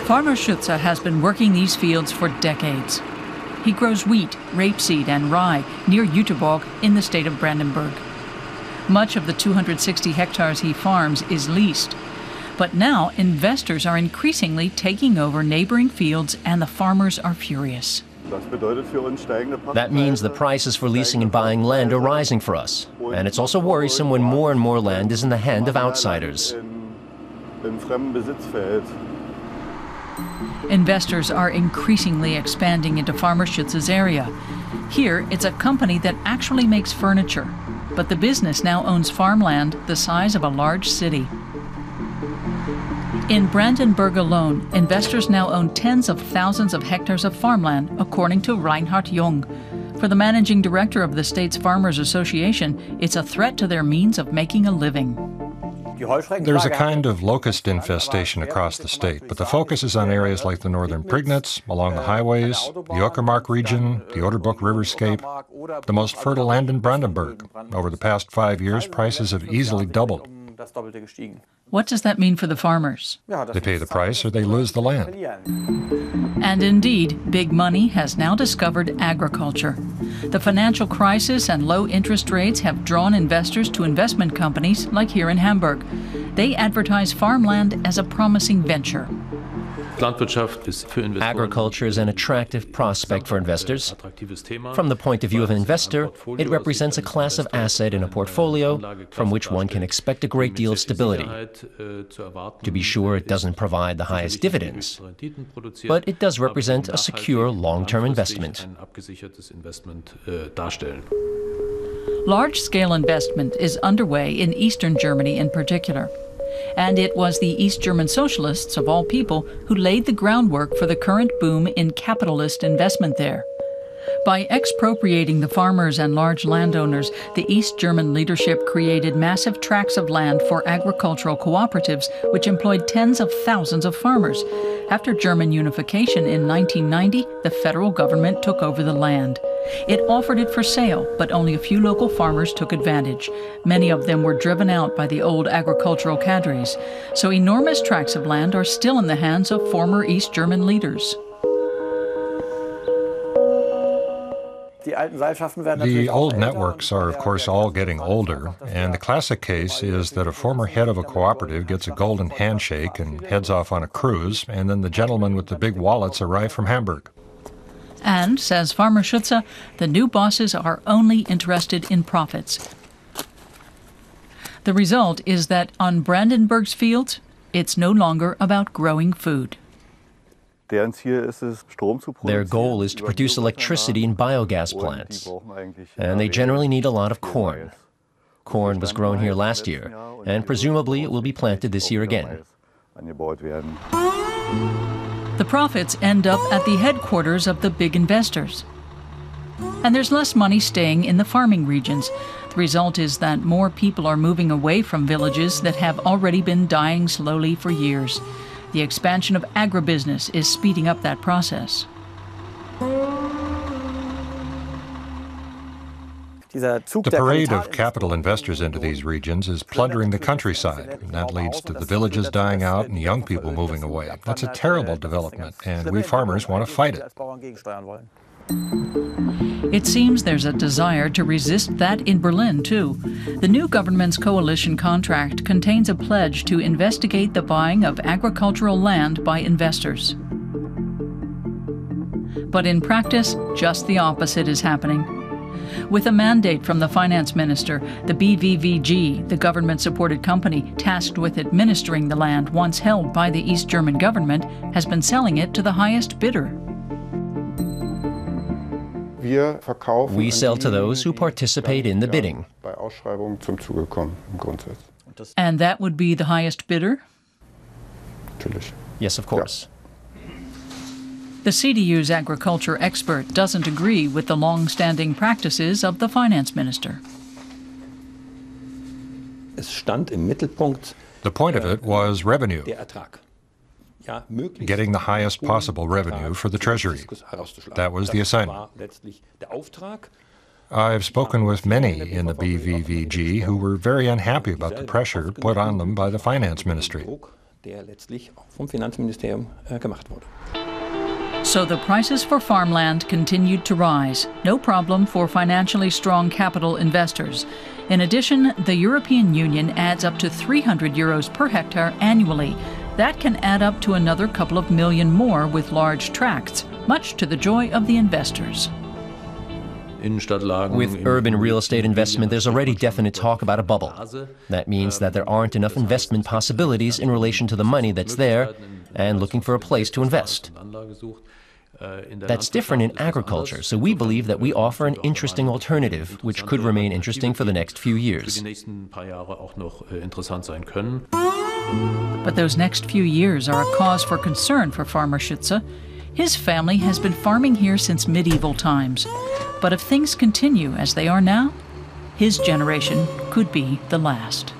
Farmer Schütze has been working these fields for decades. He grows wheat, rapeseed and rye near Jüterbog in the state of Brandenburg. Much of the 260 hectares he farms is leased. But now investors are increasingly taking over neighboring fields and the farmers are furious. That means the prices for leasing and buying land are rising for us. And it's also worrisome when more and more land is in the hand of outsiders. Investors are increasingly expanding into Farmer Schütze's area. Here, it's a company that actually makes furniture, but the business now owns farmland the size of a large city. In Brandenburg alone, investors now own tens of thousands of hectares of farmland, according to Reinhard Jung. For the managing director of the state's Farmers Association, it's a threat to their means of making a living. There's a kind of locust infestation across the state, but the focus is on areas like the northern Prignitz, along the highways, the Uckermark region, the Oderbruck Riverscape, the most fertile land in Brandenburg. Over the past 5 years, prices have easily doubled. What does that mean for the farmers? They pay the price or they lose the land. And indeed, big money has now discovered agriculture. The financial crisis and low interest rates have drawn investors to investment companies like here in Hamburg. They advertise farmland as a promising venture. Agriculture is an attractive prospect for investors. From the point of view of an investor, it represents a class of asset in a portfolio from which one can expect a great deal of stability. To be sure, it doesn't provide the highest dividends, but it does represent a secure long-term investment. Large-scale investment is underway in eastern Germany in particular. And it was the East German socialists, of all people, who laid the groundwork for the current boom in capitalist investment there. By expropriating the farmers and large landowners, the East German leadership created massive tracts of land for agricultural cooperatives, which employed tens of thousands of farmers. After German unification in 1990, the federal government took over the land. It offered it for sale, but only a few local farmers took advantage. Many of them were driven out by the old agricultural cadres. So enormous tracts of land are still in the hands of former East German leaders. The old networks are, of course, all getting older, and the classic case is that a former head of a cooperative gets a golden handshake and heads off on a cruise, and then the gentlemen with the big wallets arrive from Hamburg. And, says Farmer Schütze, the new bosses are only interested in profits. The result is that on Brandenburg's fields, it's no longer about growing food. Their goal is to produce electricity in biogas plants, and they generally need a lot of corn. Corn was grown here last year, and presumably it will be planted this year again. The profits end up at the headquarters of the big investors. And there's less money staying in the farming regions. The result is that more people are moving away from villages that have already been dying slowly for years. The expansion of agribusiness is speeding up that process. The parade of capital investors into these regions is plundering the countryside, and that leads to the villages dying out and young people moving away. That's a terrible development, and we farmers want to fight it. It seems there's a desire to resist that in Berlin, too. The new government's coalition contract contains a pledge to investigate the buying of agricultural land by investors. But in practice, just the opposite is happening. With a mandate from the finance minister, the BVVG, the government-supported company tasked with administering the land once held by the East German government, has been selling it to the highest bidder. We sell to those who participate in the bidding. And that would be the highest bidder? Yes, of course. The CDU's agriculture expert doesn't agree with the long-standing practices of the finance minister. The point of it was revenue, getting the highest possible revenue for the Treasury. That was the assignment. I've spoken with many in the BVVG who were very unhappy about the pressure put on them by the finance ministry. So the prices for farmland continued to rise, no problem for financially strong capital investors. In addition, the European Union adds up to 300 euros per hectare annually. That can add up to another couple of million more with large tracts, much to the joy of the investors. With urban real estate investment, there's already definite talk about a bubble. That means that there aren't enough investment possibilities in relation to the money that's there and looking for a place to invest. That's different in agriculture, so we believe that we offer an interesting alternative, which could remain interesting for the next few years. But those next few years are a cause for concern for farmer Schütze. His family has been farming here since medieval times. But if things continue as they are now, his generation could be the last.